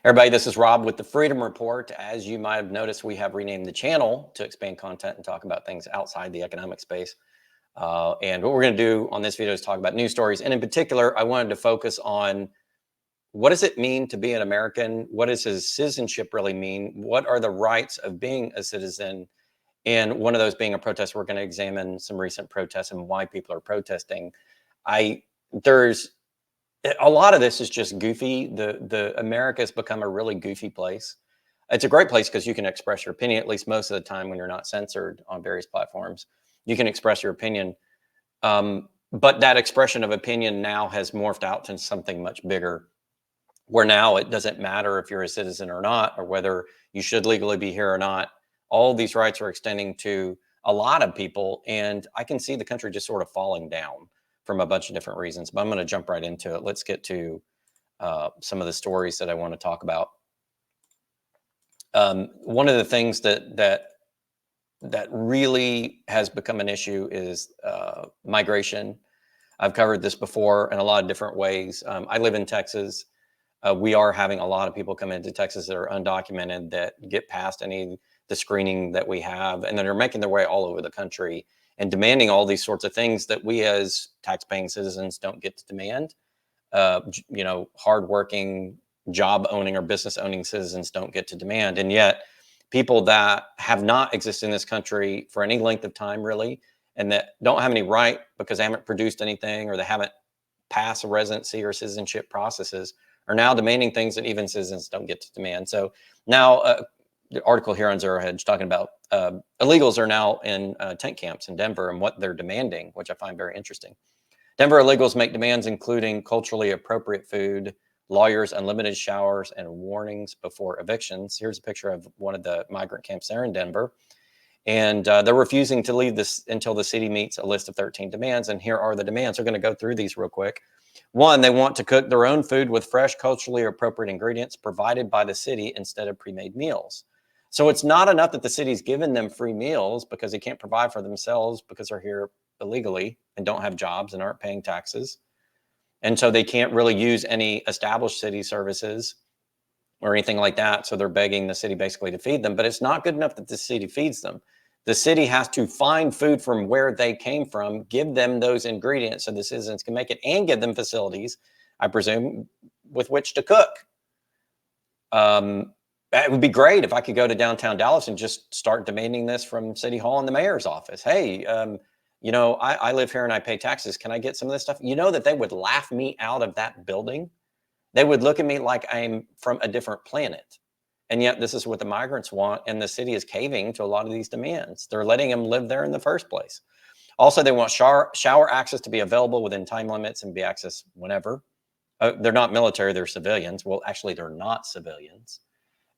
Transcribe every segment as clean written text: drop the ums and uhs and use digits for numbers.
Everybody, this is Rob with the Freedom Report. As you might have noticed, we have renamed the channel to expand content and talk about things outside the economic space. And what we're going to do on this video is talk about news stories. And in particular, I wanted to focus on what does it mean to be an American? What does his citizenship really mean? What are the rights of being a citizen? And one of those being a protest. We're going to examine some recent protests and why people are protesting. There's a lot of this is just goofy. The America has become a really goofy place. It's a great place because you can express your opinion, at least most of the time when you're not censored on various platforms. You can express your opinion. But that expression of opinion now has morphed out to something much bigger, where now it doesn't matter if you're a citizen or not, or whether you should legally be here or not. All these rights are extending to a lot of people, and I can see the country just sort of falling down from a bunch of different reasons, but I'm going to jump right into it. Let's get to some of the stories that I want to talk about. One of the things that really has become an issue is migration. I've covered this before in a lot of different ways. I live in Texas. We are having a lot of people come into Texas that are undocumented, that get past the screening that we have, and then are making their way all over the country and demanding all these sorts of things that we as tax-paying citizens don't get to demand. Hardworking, job-owning or business-owning citizens don't get to demand. And yet people that have not existed in this country for any length of time, really, and that don't have any right because they haven't produced anything or they haven't passed a residency or citizenship processes, are now demanding things that even citizens don't get to demand. So now, the article here on Zero Hedge talking about illegals are now in tent camps in Denver and what they're demanding, which I find very interesting. Denver illegals make demands including culturally appropriate food, lawyers, unlimited showers, and warnings before evictions. Here's a picture of one of the migrant camps there in Denver. And they're refusing to leave this until the city meets a list of 13 demands. And here are the demands. We're going to go through these real quick. One, they want to cook their own food with fresh, culturally appropriate ingredients provided by the city instead of pre-made meals. So it's not enough that the city's given them free meals because they can't provide for themselves because they're here illegally and don't have jobs and aren't paying taxes. And so they can't really use any established city services or anything like that. So they're begging the city basically to feed them, but it's not good enough that the city feeds them. The city has to find food from where they came from, give them those ingredients so the citizens can make it, and give them facilities, I presume, with which to cook. It would be great if I could go to downtown Dallas and just start demanding this from City Hall and the mayor's office. Hey, I live here and I pay taxes. Can I get some of this stuff? You know that they would laugh me out of that building. They would look at me like I'm from a different planet. And yet this is what the migrants want. And the city is caving to a lot of these demands. They're letting them live there in the first place. Also, they want shower access to be available within time limits and be accessed whenever. They're not military, they're civilians. Well, actually, they're not civilians.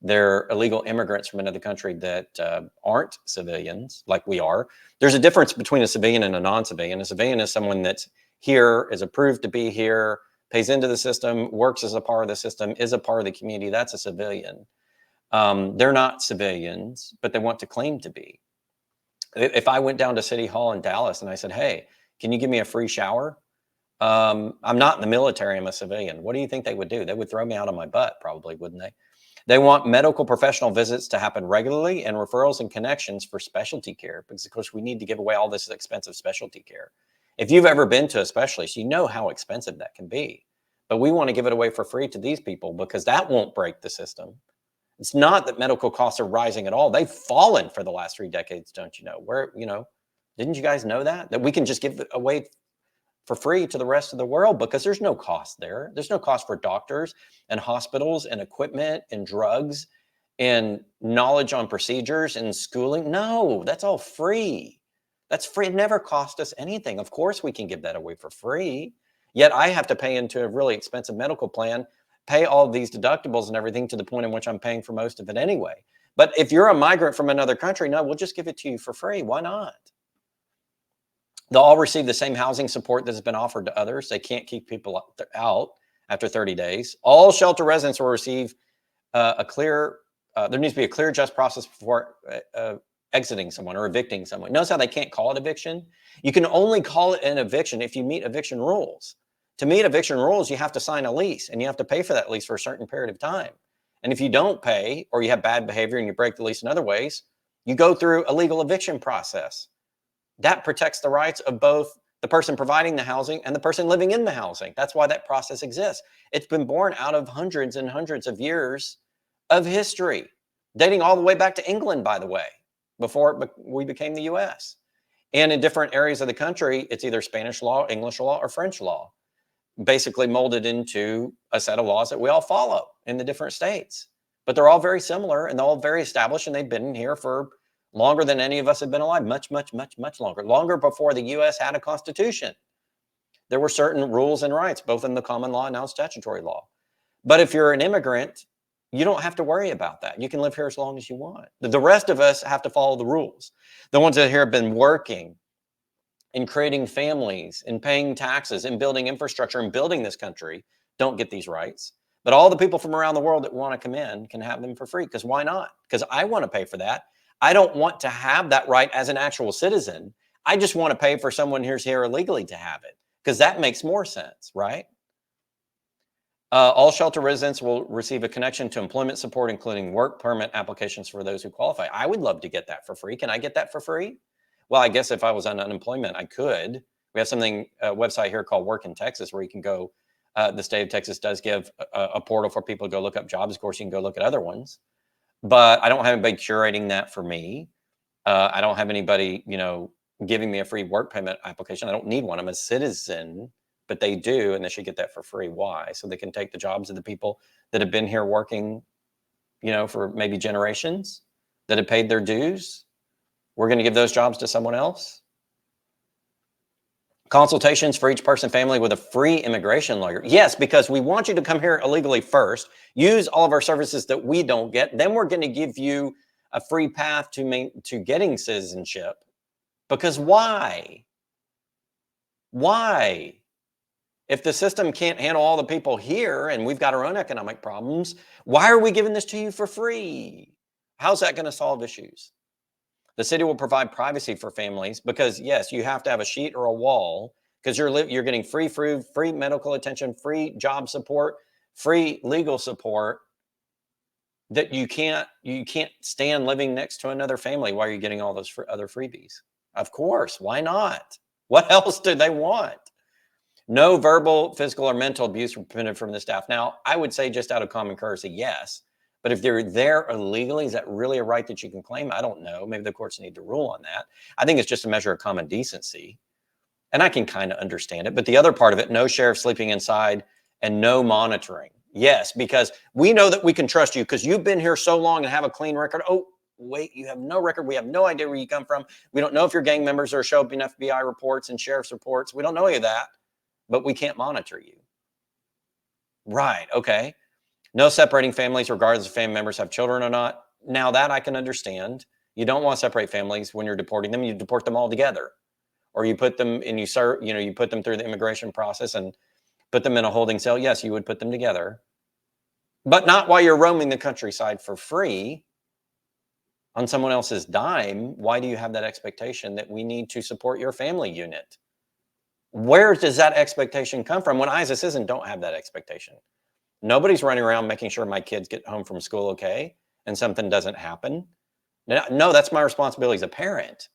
They're illegal immigrants from another country that aren't civilians like we are. There's a difference between a civilian and a non-civilian. A civilian is someone that's here, is approved to be here, pays into the system, works as a part of the system, is a part of the community. That's a civilian. They're not civilians, but they want to claim to be. If I went down to City Hall in Dallas and I said, hey, can you give me a free shower? I'm not in the military, I'm a civilian. What do you think they would do? They would throw me out on my butt, probably, wouldn't they? They want medical professional visits to happen regularly and referrals and connections for specialty care, because of course we need to give away all this expensive specialty care. If you've ever been to a specialist, you know how expensive that can be, but we want to give it away for free to these people because that won't break the system. It's not that medical costs are rising at all. They've fallen for the last 3 decades, don't you know? Didn't you guys know that we can just give it away for free to the rest of the world because there's no cost there. There's no cost for doctors and hospitals and equipment and drugs and knowledge on procedures and schooling. No, that's all free. That's free. It never cost us anything. Of course we can give that away for free. Yet I have to pay into a really expensive medical plan, pay all of these deductibles and everything to the point in which I'm paying for most of it anyway. But if you're a migrant from another country, no, we'll just give it to you for free. Why not? They'll all receive the same housing support that has been offered to others. They can't keep people out after 30 days. All shelter residents will receive there needs to be a clear, just process before exiting someone or evicting someone. Notice how they can't call it eviction? You can only call it an eviction if you meet eviction rules. To meet eviction rules, you have to sign a lease and you have to pay for that lease for a certain period of time. And if you don't pay, or you have bad behavior and you break the lease in other ways, you go through a legal eviction process. That protects the rights of both the person providing the housing and the person living in the housing. That's why that process exists. It's been born out of hundreds and hundreds of years of history, dating all the way back to England, by the way, before we became the US. And in different areas of the country, it's either Spanish law, English law, or French law, basically molded into a set of laws that we all follow in the different states. But they're all very similar, and they're all very established, and they've been here for longer than any of us have been alive, much, much, much, much longer. Longer before the US had a constitution. There were certain rules and rights, both in the common law and now statutory law. But if you're an immigrant, you don't have to worry about that. You can live here as long as you want. The rest of us have to follow the rules. The ones that here have been working and creating families and paying taxes and building infrastructure and building this country don't get these rights. But all the people from around the world that want to come in can have them for free. Because why not? Because I want to pay for that. I don't want to have that right as an actual citizen. I just want to pay for someone who's here illegally to have it, because that makes more sense, right? All shelter residents will receive a connection to employment support, including work permit applications for those who qualify. I would love to get that for free. Can I get that for free? Well, I guess if I was on unemployment, I could. We have something, a website here called Work in Texas, where you can go. The state of Texas does give a portal for people to go look up jobs. Of course, you can go look at other ones. But I don't have anybody curating that for me. I don't have anybody, giving me a free work permit application. I don't need one. I'm a citizen, but they do, and they should get that for free. Why? So they can take the jobs of the people that have been here working, for maybe generations, that have paid their dues. We're going to give those jobs to someone else. Consultations for each person, family with a free immigration lawyer. Yes, because we want you to come here illegally first, use all of our services that we don't get. Then we're going to give you a free path to getting citizenship. Because why? Why? If the system can't handle all the people here and we've got our own economic problems, why are we giving this to you for free? How's that going to solve issues? The city will provide privacy for families because, yes, you have to have a sheet or a wall, because you're getting free food, free medical attention, free job support, free legal support, that you can't stand living next to another family while you're getting all those other freebies. Of course, why not? What else do they want? No verbal, physical, or mental abuse permitted from the staff. Now, I would say just out of common courtesy, yes. But if they're there illegally, is that really a right that you can claim? I don't know. Maybe the courts need to rule on that. I think it's just a measure of common decency. And I can kind of understand it. But the other part of it, no sheriff sleeping inside and no monitoring. Yes, because we know that we can trust you because you've been here so long and have a clean record. Oh, wait, you have no record. We have no idea where you come from. We don't know if you're gang members or show up in FBI reports and sheriff's reports. We don't know any of that, but we can't monitor you. Right, okay. No separating families regardless if family members have children or not. Now that I can understand. You don't want to separate families when you're deporting them. You deport them all together. Or you put them and you put them through the immigration process and put them in a holding cell. Yes, you would put them together. But not while you're roaming the countryside for free on someone else's dime. Why do you have that expectation that we need to support your family unit? Where does that expectation come from when I as a citizen don't have that expectation? Nobody's running around making sure my kids get home from school okay and something doesn't happen. No, that's my responsibility as a parent.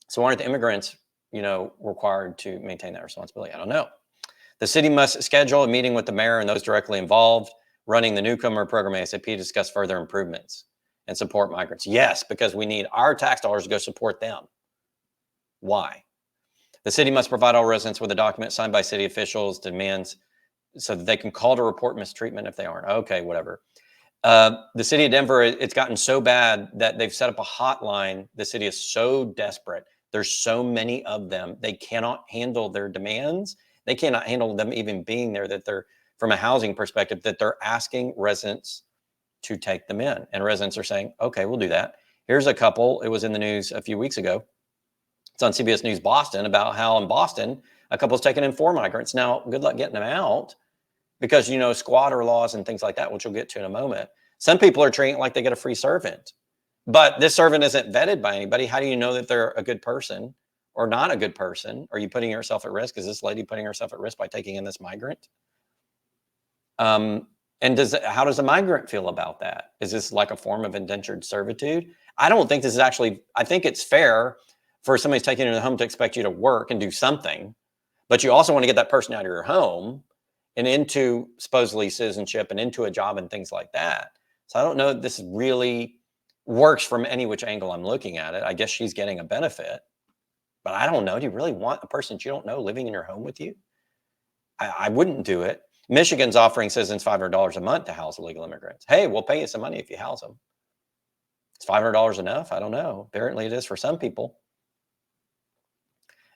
So why aren't the immigrants, required to maintain that responsibility? I don't know. The city must schedule a meeting with the mayor and those directly involved running the newcomer program ASAP to discuss further improvements and support migrants. Yes, because we need our tax dollars to go support them. Why? The city must provide all residents with a document signed by city officials, demands, so that they can call to report mistreatment if they aren't. Okay, whatever. The city of Denver, it's gotten so bad that they've set up a hotline. The city is so desperate. There's so many of them. They cannot handle their demands. They cannot handle them even being there, that they're, from a housing perspective, that they're asking residents to take them in. And residents are saying, okay, we'll do that. Here's a couple. It was in the news a few weeks ago. It's on CBS News Boston about how in Boston, a couple's taken in 4 migrants. Now, good luck getting them out because, squatter laws and things like that, which we'll get to in a moment. Some people are treating it like they get a free servant. But this servant isn't vetted by anybody. How do you know that they're a good person or not a good person? Are you putting yourself at risk? Is this lady putting herself at risk by taking in this migrant? And how does a migrant feel about that? Is this like a form of indentured servitude? I don't think this is actually, I think it's fair for somebody who's taking you to the home to expect you to work and do something, but you also want to get that person out of your home and into supposedly citizenship and into a job and things like that. So I don't know if this really works from any which angle I'm looking at it. I guess she's getting a benefit, but I don't know. Do you really want a person that you don't know living in your home with you? I wouldn't do it. Michigan's offering citizens $500 a month to house illegal immigrants. Hey, we'll pay you some money if you house them. Is $500 enough? I don't know. Apparently it is for some people.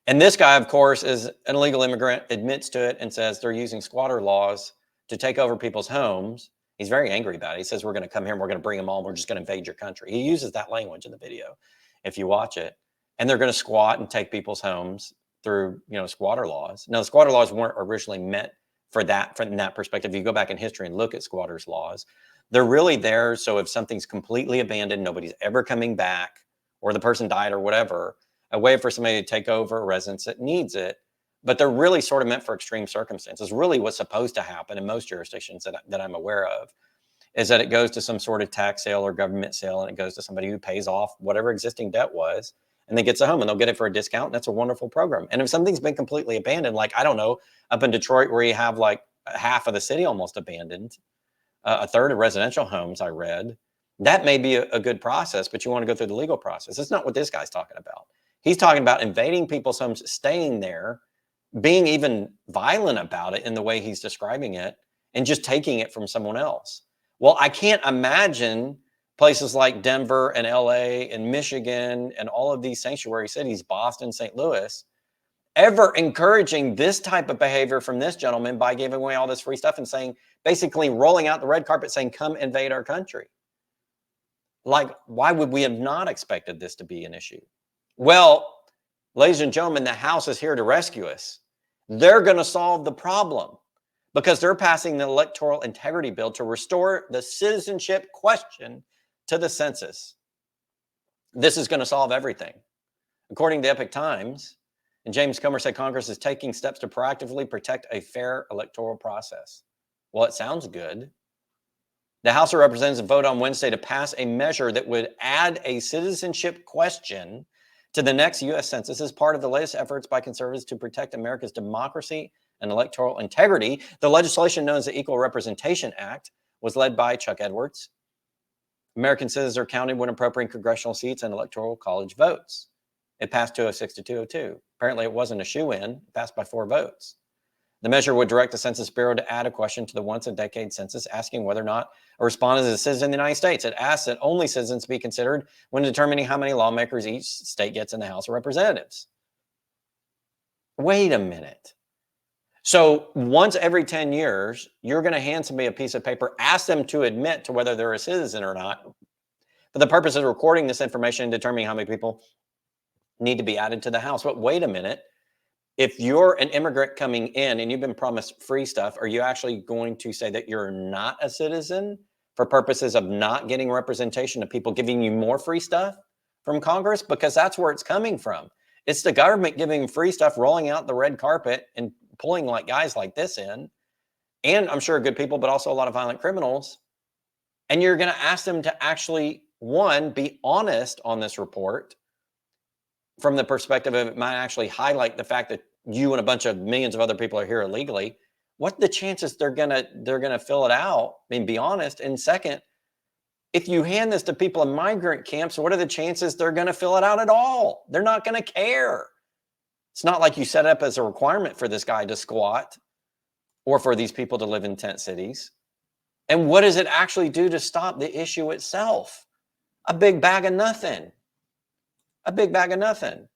And this guy, of course, is an illegal immigrant, admits to it, and says they're using squatter laws to take over people's homes. He's very angry about it. He says, we're going to come here and we're going to bring them all. We're just going to invade your country. He uses that language in the video, if you watch it. And they're going to squat and take people's homes through, squatter laws. Now, the squatter laws weren't originally meant for that, from that perspective. If you go back in history and look at squatters' laws, they're really there so if something's completely abandoned, nobody's ever coming back, or the person died or whatever, a way for somebody to take over a residence that needs it. But they're really sort of meant for extreme circumstances. Really what's supposed to happen in most jurisdictions that I'm aware of is that it goes to some sort of tax sale or government sale, and it goes to somebody who pays off whatever existing debt was, and then gets a home, and they'll get it for a discount. And that's a wonderful program. And if something's been completely abandoned, like, I don't know, up in Detroit where you have like half of the city almost abandoned, a third of residential homes, I read, that may be a good process, but you want to go through the legal process. That's not what this guy's talking about. He's talking about invading people's homes, staying there, being even violent about it in the way he's describing it, and just taking it from someone else. Well, I can't imagine places like Denver and LA and Michigan and all of these sanctuary cities, Boston, St. Louis, ever encouraging this type of behavior from this gentleman by giving away all this free stuff and saying, basically rolling out the red carpet saying, come invade our country. Like, why would we have not expected this to be an issue? Well, ladies and gentlemen, the House is here to rescue us. They're going to solve the problem because they're passing the Electoral Integrity Bill to restore the citizenship question to the census. This is going to solve everything. According to Epoch Times, and James Comer said Congress is taking steps to proactively protect a fair electoral process. Well, it sounds good. The House of Representatives voted on Wednesday to pass a measure that would add a citizenship question to the next U.S. Census as part of the latest efforts by conservatives to protect America's democracy and electoral integrity. The legislation known as the Equal Representation Act was led by Chuck Edwards. American citizens are counted when appropriating congressional seats and electoral college votes. It passed 206 to 202. Apparently it wasn't a shoe-in. It passed by 4 votes. The measure would direct the Census Bureau to add a question to the once-a-decade census asking whether or not a respondent is a citizen of the United States. It asks that only citizens be considered when determining how many lawmakers each state gets in the House of Representatives. Wait a minute. So once every 10 years, you're going to hand somebody a piece of paper, ask them to admit to whether they're a citizen or not, for the purpose of recording this information and determining how many people need to be added to the House. But wait a minute. If you're an immigrant coming in and you've been promised free stuff, are you actually going to say that you're not a citizen for purposes of not getting representation of people giving you more free stuff from Congress? Because that's where it's coming from. It's the government giving free stuff, rolling out the red carpet and pulling like guys like this in. And I'm sure good people, but also a lot of violent criminals. And you're going to ask them to actually, one, be honest on this report from the perspective of it might actually highlight the fact that you and a bunch of millions of other people are here illegally. What are the chances they're gonna fill it out? I mean, be honest. And second, if you hand this to people in migrant camps, what are the chances they're gonna fill it out at all? They're not gonna care. It's not like you set up as a requirement for this guy to squat or for these people to live in tent cities. And what does it actually do to stop the issue itself? A big bag of nothing. A big bag of nothing.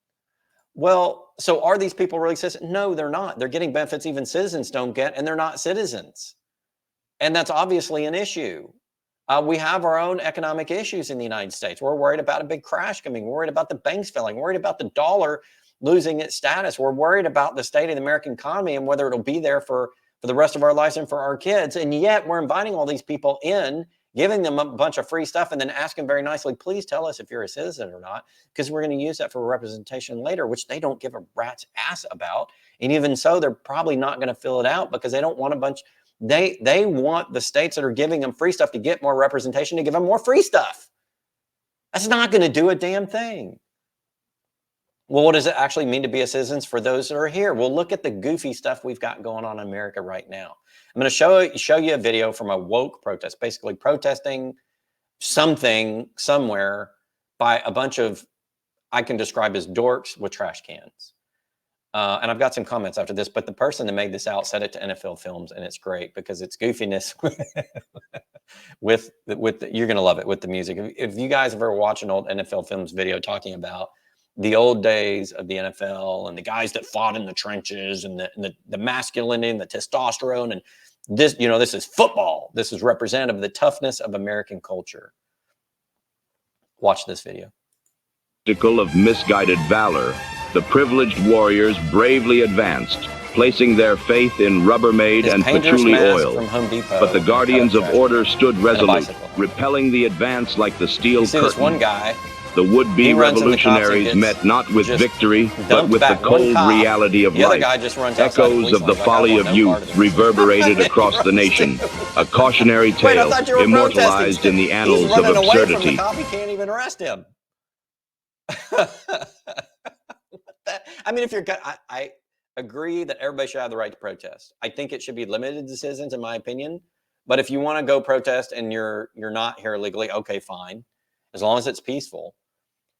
Well, so are these people really citizens? No, they're not. They're getting benefits even citizens don't get, and they're not citizens. And that's obviously an issue. We have our own economic issues in the United States. We're worried about a big crash coming. We're worried about the banks failing. We're worried about the dollar losing its status. We're worried about the state of the American economy and whether it'll be there for the rest of our lives and for our kids. And yet we're inviting all these people in, giving them a bunch of free stuff, and then asking very nicely, please tell us if you're a citizen or not, because we're going to use that for representation later, which they don't give a rat's ass about. And even so, they're probably not going to fill it out because they don't want a bunch They want the states that are giving them free stuff to get more representation, to give them more free stuff. That's not going to do a damn thing. Well, what does it actually mean to be a citizen for those that are here? Well, look at the goofy stuff we've got going on in America right now. I'm going to show you a video from a woke protest, basically protesting something somewhere by a bunch of, I can describe as dorks with trash cans. And I've got some comments after this, but the person that made this out said it to NFL Films, and it's great because it's goofiness with you're going to love it with the music. If you guys have ever watched an old NFL Films video talking about the old days of the NFL and the guys that fought in the trenches and the masculinity and the testosterone, and this, you know, this is football. This is representative of the toughness of American culture. Watch this video. Of misguided valor, the privileged warriors bravely advanced, placing their faith in Rubbermaid and patchouli oil. But the guardians of order stood resolute, repelling the advance like the steel curtain. This one guy, the would-be revolutionaries met not with victory, but with the cold reality of life. Echoes of the folly of youth reverberated across the nation. A cautionary tale immortalized in the annals of absurdity. The cop, he can't even arrest him. I mean, if you're, I agree that everybody should have the right to protest. I think it should be limited to citizens, in my opinion. But if you want to go protest and you're not here illegally, okay, fine, as long as it's peaceful.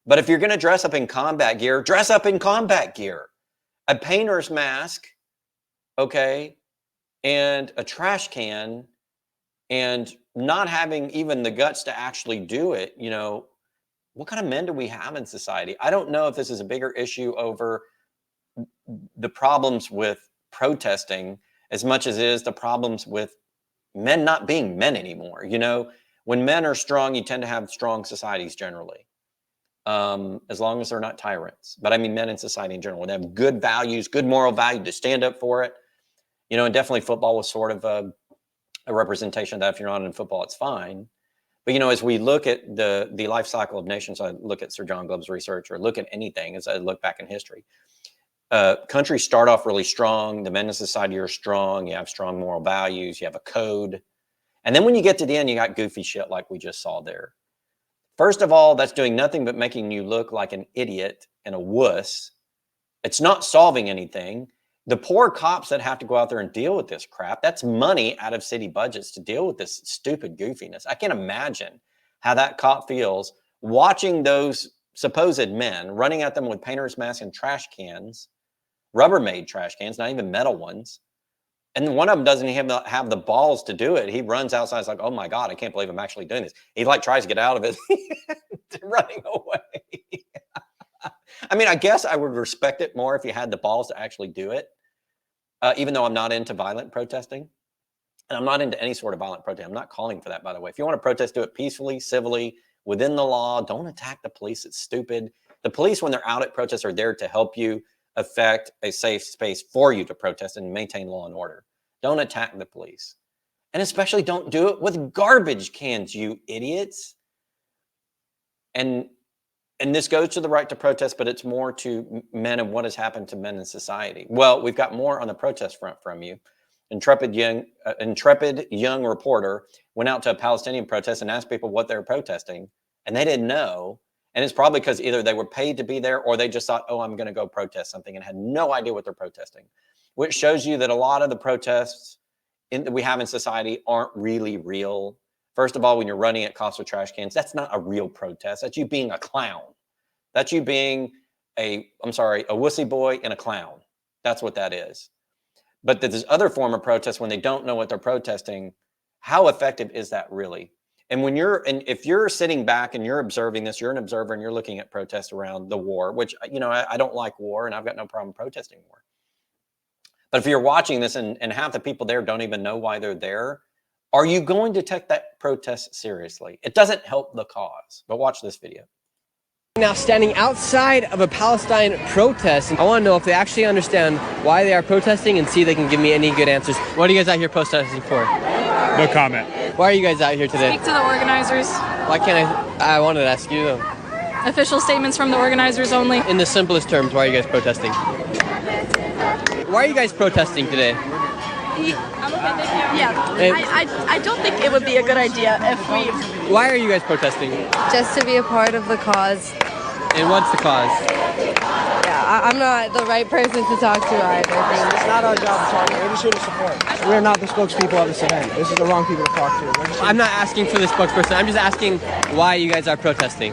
But if you're going to dress up in combat gear, dress up in combat gear. A painter's mask, okay, and a trash can, and not having even the guts to actually do it, you know, what kind of men do we have in society? I don't know if this is a bigger issue over the problems with protesting as much as it is the problems with men not being men anymore. You know, when men are strong, you tend to have strong societies generally, as long as they're not tyrants. But I mean, men in society in general, they have good values, good moral value to stand up for it. You know, and definitely football was sort of a representation of that. If you're not in football, it's fine. But, you know, as we look at the life cycle of nations, I look at Sir John Glove's research or look at anything as I look back in history, countries start off really strong. The men in society are strong. You have strong moral values. You have a code. And then when you get to the end, you got goofy shit like we just saw there. First of all, that's doing nothing but making you look like an idiot and a wuss. It's not solving anything. The poor cops that have to go out there and deal with this crap, that's money out of city budgets to deal with this stupid goofiness. I can't imagine how that cop feels watching those supposed men running at them with painter's masks and trash cans, Rubbermaid trash cans, not even metal ones. And one of them doesn't even have the balls to do it. He runs outside. It's like, oh my God, I can't believe I'm actually doing this. He like tries to get out of it, running away. I mean, I guess I would respect it more if you had the balls to actually do it. Even though I'm not into violent protesting, and I'm not into any sort of violent protest. I'm not calling for that, by the way. If you want to protest, do it peacefully, civilly, within the law. Don't attack the police. It's stupid. The police, when they're out at protests, are there to help you affect a safe space for you to protest and maintain law and order. Don't attack the police. And especially don't do it with garbage cans, you idiots. And this goes to the right to protest, but it's more to men and what has happened to men in society. Well, we've got more on the protest front from you. Intrepid young reporter went out to a Palestinian protest and asked people what they were protesting, and they didn't know. And it's probably because either they were paid to be there or they just thought, oh, I'm going to go protest something, and had no idea what they're protesting, which shows you that a lot of the protests that we have in society aren't really real. First of all, when you're running at cops with trash cans, that's not a real protest. That's you being a clown. That's you being a wussy boy and a clown. That's what that is. But this other form of protest, when they don't know what they're protesting, how effective is that really? And if you're sitting back and you're observing this, you're an observer and you're looking at protests around the war, which, you know, I don't like war and I've got no problem protesting war. But if you're watching this and half the people there don't even know why they're there, are you going to take that protest seriously? It doesn't help the cause, but watch this video. Now standing outside of a Palestine protest, I want to know if they actually understand why they are protesting and see if they can give me any good answers. What are you guys out here protesting for? No comment. Why are you guys out here today? Speak to the organizers. Why can't I wanted to ask you though. Official statements from the organizers only. In the simplest terms, why are you guys protesting? Why are you guys protesting today? I'm okay, thank you. Yeah, I don't think it would be a good idea if we... Why are you guys protesting? Just to be a part of the cause. And what's the cause? Yeah, I'm not the right person to talk to either. It's not our job to talk. We're just here to support. We're not the spokespeople of this event. This is the wrong people to talk to. I'm not asking for the spokesperson. I'm just asking why you guys are protesting.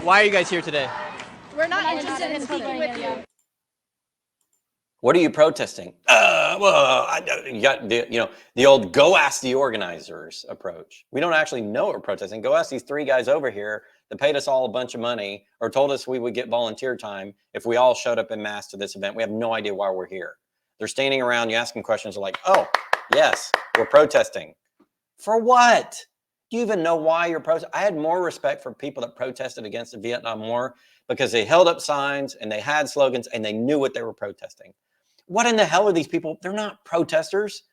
Why are you guys here today? We're not interested in speaking with you. What are you protesting? You got the old "go ask the organizers" approach. We don't actually know what we're protesting. Go ask these three guys over here that paid us all a bunch of money or told us we would get volunteer time if we all showed up en masse to this event. We have no idea why we're here. They're standing around, you ask them questions, they're like, oh, yes, we're protesting. For what? Do you even know why you're protesting? I had more respect for people that protested against the Vietnam War because they held up signs and they had slogans and they knew what they were protesting. What in the hell are these people? They're not protesters.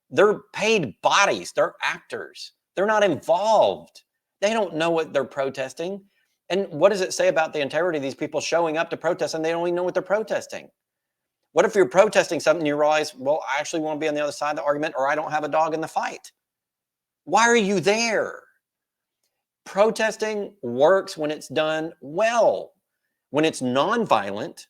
They're paid bodies. They're actors. They're not involved. They don't know what they're protesting. And what does it say about the integrity of these people showing up to protest and they don't even know what they're protesting? What if you're protesting something and you realize, well, I actually want to be on the other side of the argument, or I don't have a dog in the fight? Why are you there? Protesting works when it's done well. When it's nonviolent,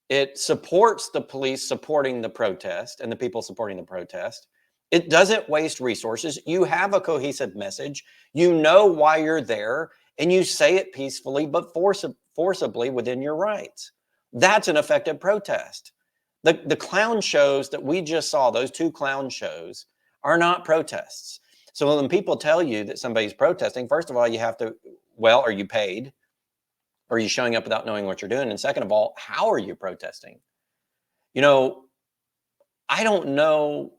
it supports the police supporting the protest and the people supporting the protest. It doesn't waste resources. You have a cohesive message. You know why you're there, and you say it peacefully but forcibly within your rights. That's an effective protest. The clown shows that we just saw, those two clown shows, are not protests. So when people tell you that somebody's protesting, first of all, you have to, well, are you paid? Or are you showing up without knowing what you're doing? And second of all, how are you protesting? You know, I don't know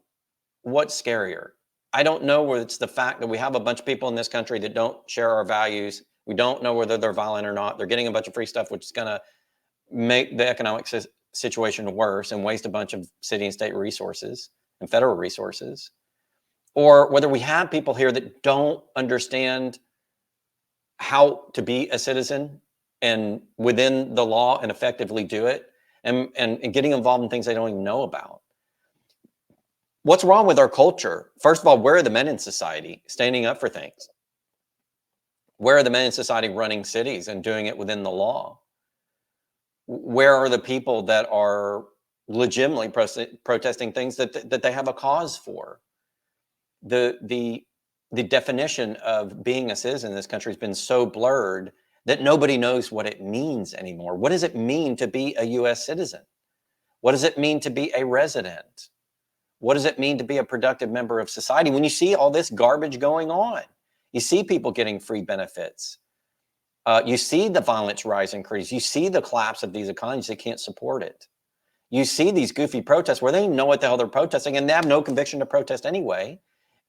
what's scarier. I don't know whether it's the fact that we have a bunch of people in this country that don't share our values. We don't know whether they're violent or not. They're getting a bunch of free stuff, which is going to make the economic situation worse and waste a bunch of city and state resources and federal resources. Or whether we have people here that don't understand how to be a citizen and within the law and effectively do it, and getting involved in things they don't even know about. What's wrong with our culture? First of all, where are the men in society standing up for things? Where are the men in society running cities and doing it within the law? Where are the people that are legitimately protesting things that they have a cause for? The definition of being a citizen in this country has been so blurred that nobody knows what it means anymore. What does it mean to be a U.S. citizen? What does it mean to be a resident? What does it mean to be a productive member of society? When you see all this garbage going on, you see people getting free benefits. You see the violence rise and increase. You see the collapse of these economies that can't support it. You see these goofy protests where they don't know what the hell they're protesting and they have no conviction to protest anyway.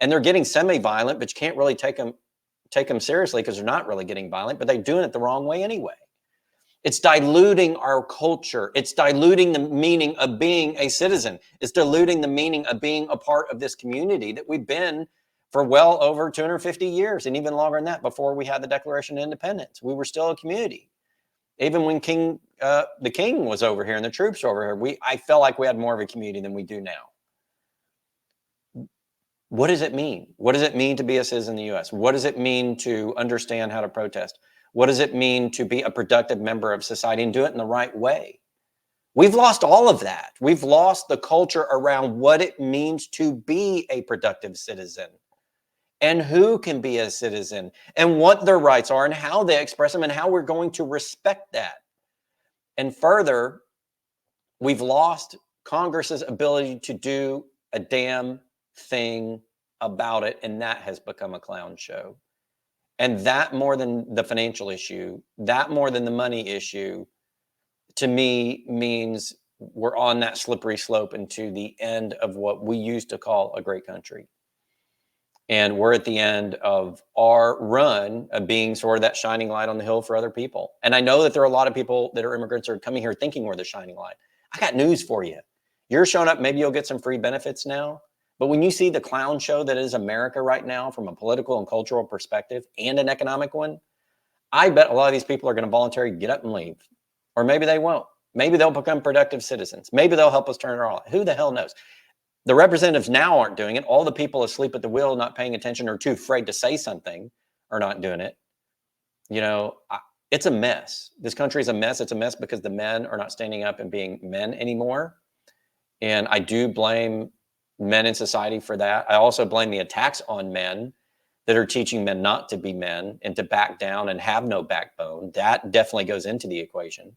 And they're getting semi-violent, but you can't really take them seriously because they're not really getting violent, but they're doing it the wrong way anyway. It's diluting our culture. It's diluting the meaning of being a citizen. It's diluting the meaning of being a part of this community that we've been for well over 250 years and even longer than that before we had the Declaration of Independence. We were still a community. Even when the king was over here and the troops were over here, I felt like we had more of a community than we do now. What does it mean? What does it mean to be a citizen in the U.S.? What does it mean to understand how to protest? What does it mean to be a productive member of society and do it in the right way? We've lost all of that. We've lost the culture around what it means to be a productive citizen and who can be a citizen and what their rights are and how they express them and how we're going to respect that. And further, we've lost Congress's ability to do a damn thing about it, and that has become a clown show. And that more than the financial issue, that more than the money issue, to me means we're on that slippery slope into the end of what we used to call a great country. And we're at the end of our run of being sort of that shining light on the hill for other people. And I know that there are a lot of people that are immigrants that are coming here thinking we're the shining light. I got news for you. You're showing up, maybe you'll get some free benefits now. But when you see the clown show that is America right now from a political and cultural perspective and an economic one, I bet a lot of these people are going to voluntarily get up and leave. Or maybe they won't. Maybe they'll become productive citizens. Maybe they'll help us turn it all. Who the hell knows? The representatives now aren't doing it. All the people asleep at the wheel, not paying attention, or too afraid to say something, are not doing it. You know, it's a mess. This country is a mess. It's a mess because the men are not standing up and being men anymore. And I do blame men in society for that. I also blame the attacks on men that are teaching men not to be men and to back down and have no backbone. That definitely goes into the equation.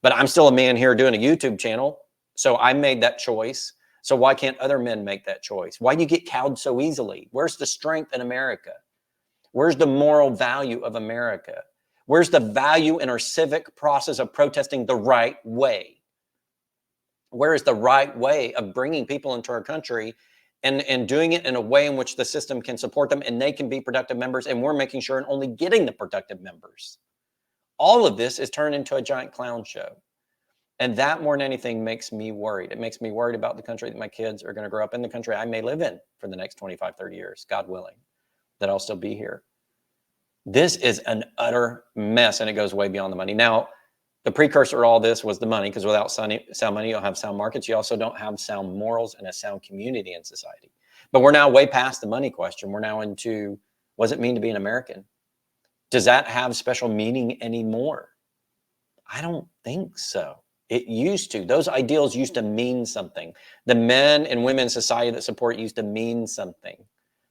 But I'm still a man here doing a YouTube channel. So I made that choice. So why can't other men make that choice? Why do you get cowed so easily? Where's the strength in America? Where's the moral value of America? Where's the value in our civic process of protesting the right way? Where is the right way of bringing people into our country and doing it in a way in which the system can support them and they can be productive members, and we're making sure and only getting the productive members? All of this is turned into a giant clown show. And that, more than anything, makes me worried. It makes me worried about the country that my kids are going to grow up in, the country I may live in for the next 25, 30 years, God willing, that I'll still be here. This is an utter mess, and it goes way beyond the money. Now, the precursor to all this was the money, because without sound money, you don't have sound markets. You also don't have sound morals and a sound community in society. But we're now way past the money question. We're now into, what does it mean to be an American? Does that have special meaning anymore? I don't think so. It used to. Those ideals used to mean something. The men and women in society that support used to mean something.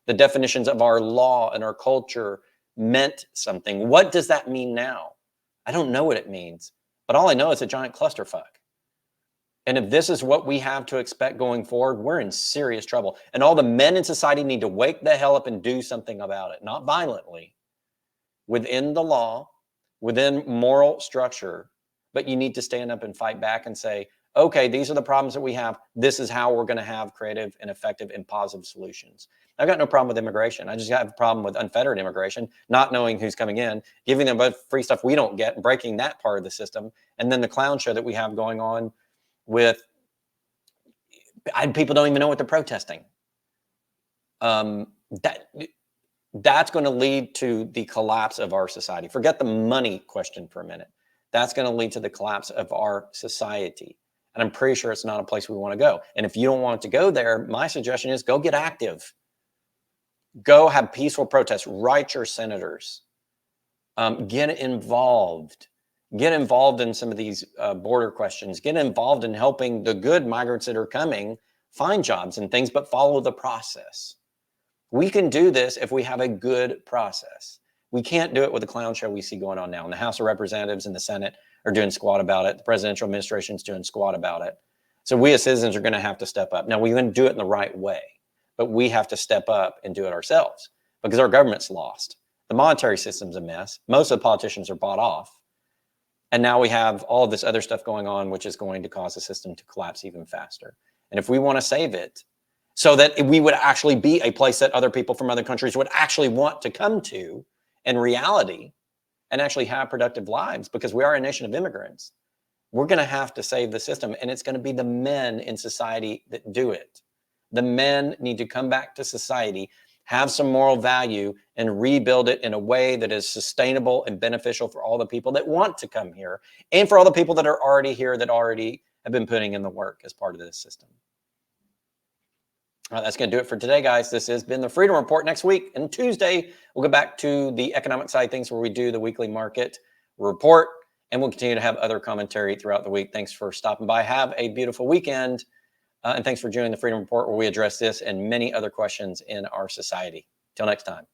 The definitions of our law and our culture meant something. What does that mean now? I don't know what it means, but all I know is a giant clusterfuck. And if this is what we have to expect going forward, we're in serious trouble. And all the men in society need to wake the hell up and do something about it, not violently, within the law, within moral structure. But you need to stand up and fight back and say, okay, these are the problems that we have. This is how we're going to have creative and effective and positive solutions. I've got no problem with immigration. I just have a problem with unfettered immigration, not knowing who's coming in, giving them both free stuff we don't get, and breaking that part of the system. And then the clown show that we have going on with people don't even know what they're protesting. That's going to lead to the collapse of our society. Forget the money question for a minute. That's going to lead to the collapse of our society. And I'm pretty sure it's not a place we want to go. And if you don't want to go there, my suggestion is go get active. Go have peaceful protests. Write your senators. Get involved. Get involved in some of these border questions. Get involved in helping the good migrants that are coming find jobs and things, but follow the process. We can do this if we have a good process. We can't do it with the clown show we see going on now. And the House of Representatives and the Senate are doing squat about it. The presidential administration is doing squat about it. So we as citizens are going to have to step up. Now, we're going to do it in the right way, but we have to step up and do it ourselves because our government's lost. The monetary system's a mess. Most of the politicians are bought off. And now we have all of this other stuff going on, which is going to cause the system to collapse even faster. And if we want to save it so that we would actually be a place that other people from other countries would actually want to come to in reality and actually have productive lives, because we are a nation of immigrants, we're going to have to save the system. And it's going to be the men in society that do it. The men need to come back to society, have some moral value, and rebuild it in a way that is sustainable and beneficial for all the people that want to come here and for all the people that are already here that already have been putting in the work as part of this system. All right, that's going to do it for today, guys. This has been the Freedom Report. Next week and Tuesday, we'll go back to the economic side of things where we do the weekly market report, and we'll continue to have other commentary throughout the week. Thanks for stopping by. Have a beautiful weekend, and thanks for joining the Freedom Report, where we address this and many other questions in our society. Till next time.